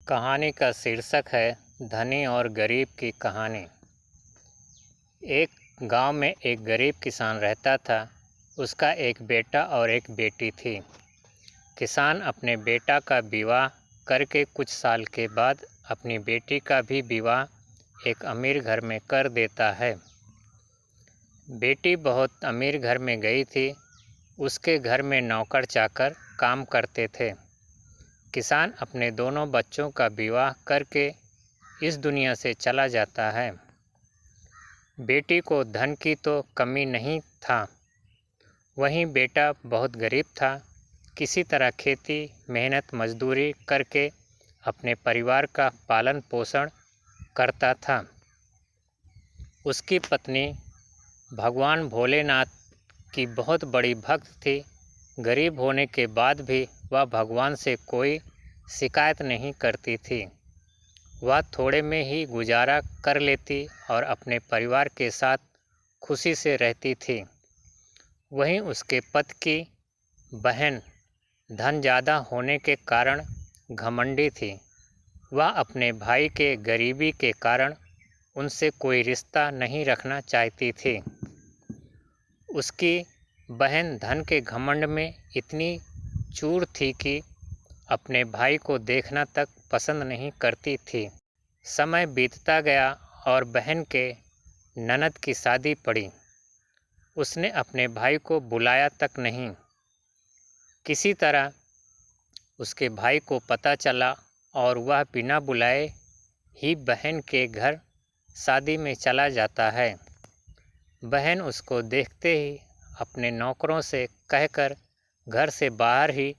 कहानी का शीर्षक है धनी और गरीब की कहानी। एक गांव में एक गरीब किसान रहता था। उसका एक बेटा और एक बेटी थी। किसान अपने बेटा का विवाह करके कुछ साल के बाद अपनी बेटी का भी विवाह एक अमीर घर में कर देता है। बेटी बहुत अमीर घर में गई थी। उसके घर में नौकर चाकर काम करते थे। किसान अपने दोनों बच्चों का विवाह करके इस दुनिया से चला जाता है। बेटी को धन की तो कमी नहीं था, वहीं बेटा बहुत गरीब था। किसी तरह खेती मेहनत मजदूरी करके अपने परिवार का पालन पोषण करता था। उसकी पत्नी भगवान भोलेनाथ की बहुत बड़ी भक्त थी। गरीब होने के बाद भी वह भगवान से कोई शिकायत नहीं करती थी। वह थोड़े में ही गुजारा कर लेती और अपने परिवार के साथ खुशी से रहती थी। वहीं उसके पति की बहन धन ज़्यादा होने के कारण घमंडी थी। वह अपने भाई के गरीबी के कारण उनसे कोई रिश्ता नहीं रखना चाहती थी। उसकी बहन धन के घमंड में इतनी चूर थी कि अपने भाई को देखना तक पसंद नहीं करती थी। समय बीतता गया और बहन के ननद की शादी पड़ी। उसने अपने भाई को बुलाया तक नहीं। किसी तरह उसके भाई को पता चला और वह बिना बुलाए ही बहन के घर शादी में चला जाता है। बहन उसको देखते ही अपने नौकरों से कहकर घर से बाहर ही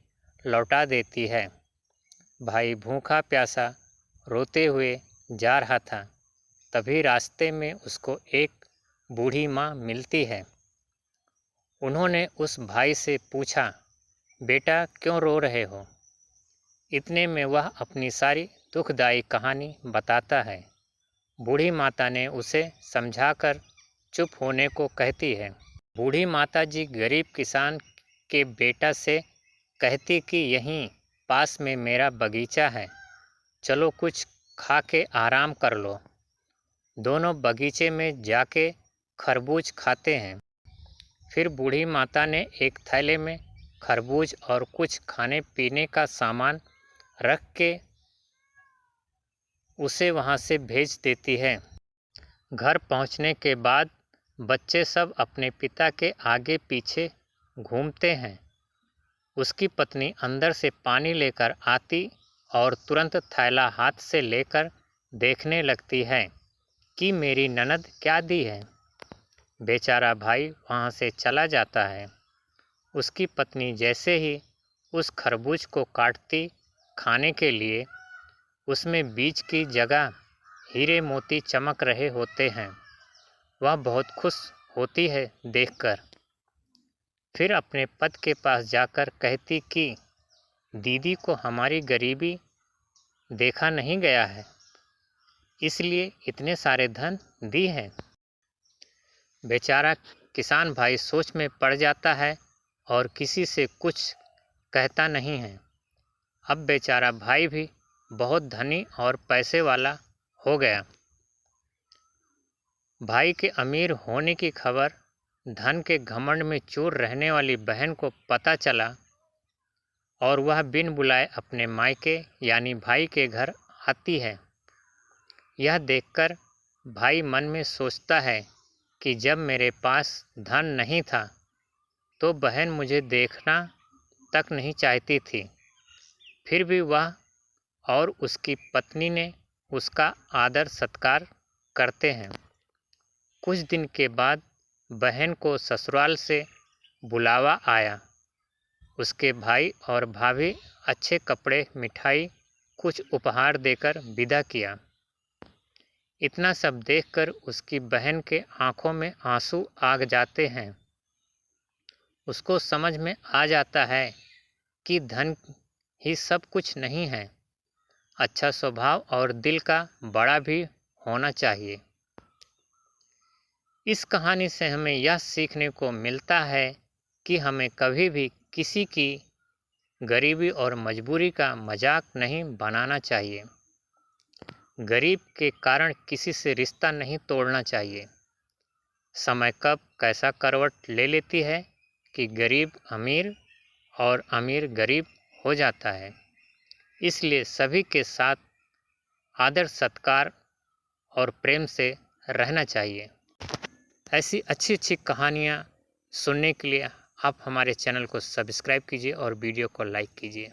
लौटा देती है। भाई भूखा प्यासा रोते हुए जा रहा था। तभी रास्ते में उसको एक बूढ़ी माँ मिलती है। उन्होंने उस भाई से पूछा, बेटा क्यों रो रहे हो? इतने में वह अपनी सारी दुखदायी कहानी बताता है। बूढ़ी माता ने उसे समझाकर चुप होने को कहती है। बूढ़ी माता जी गरीब किसान के बेटा से कहती कि यहीं पास में मेरा बगीचा है, चलो कुछ खा के आराम कर लो। दोनों बगीचे में जाके खरबूज खाते हैं। फिर बूढ़ी माता ने एक थैले में खरबूज और कुछ खाने पीने का सामान रख के उसे वहाँ से भेज देती है। घर पहुँचने के बाद बच्चे सब अपने पिता के आगे पीछे घूमते हैं। उसकी पत्नी अंदर से पानी लेकर आती और तुरंत थैला हाथ से लेकर देखने लगती है कि मेरी ननद क्या दी है। बेचारा भाई वहाँ से चला जाता है। उसकी पत्नी जैसे ही उस खरबूज को काटती खाने के लिए, उसमें बीज की जगह हीरे मोती चमक रहे होते हैं। वह बहुत खुश होती है देखकर। फिर अपने पति के पास जाकर कहती कि दीदी को हमारी गरीबी देखा नहीं गया है, इसलिए इतने सारे धन दी हैं। बेचारा किसान भाई सोच में पड़ जाता है और किसी से कुछ कहता नहीं है। अब बेचारा भाई भी बहुत धनी और पैसे वाला हो गया। भाई के अमीर होने की खबर धन के घमंड में चूर रहने वाली बहन को पता चला और वह बिन बुलाए अपने मायके यानी भाई के घर आती है। यह देखकर भाई मन में सोचता है कि जब मेरे पास धन नहीं था तो बहन मुझे देखना तक नहीं चाहती थी। फिर भी वह और उसकी पत्नी ने उसका आदर सत्कार करते हैं। कुछ दिन के बाद बहन को ससुराल से बुलावा आया। उसके भाई और भाभी अच्छे कपड़े मिठाई कुछ उपहार देकर विदा किया। इतना सब देखकर उसकी बहन के आंखों में आंसू आ जाते हैं। उसको समझ में आ जाता है कि धन ही सब कुछ नहीं है, अच्छा स्वभाव और दिल का बड़ा भी होना चाहिए। इस कहानी से हमें यह सीखने को मिलता है कि हमें कभी भी किसी की गरीबी और मजबूरी का मजाक नहीं बनाना चाहिए। गरीब के कारण किसी से रिश्ता नहीं तोड़ना चाहिए। समय कब कैसा करवट ले लेती है कि गरीब अमीर और अमीर गरीब हो जाता है। इसलिए सभी के साथ आदर सत्कार और प्रेम से रहना चाहिए। ऐसी अच्छी अच्छी कहानियाँ सुनने के लिए आप हमारे चैनल को सब्सक्राइब कीजिए और वीडियो को लाइक कीजिए।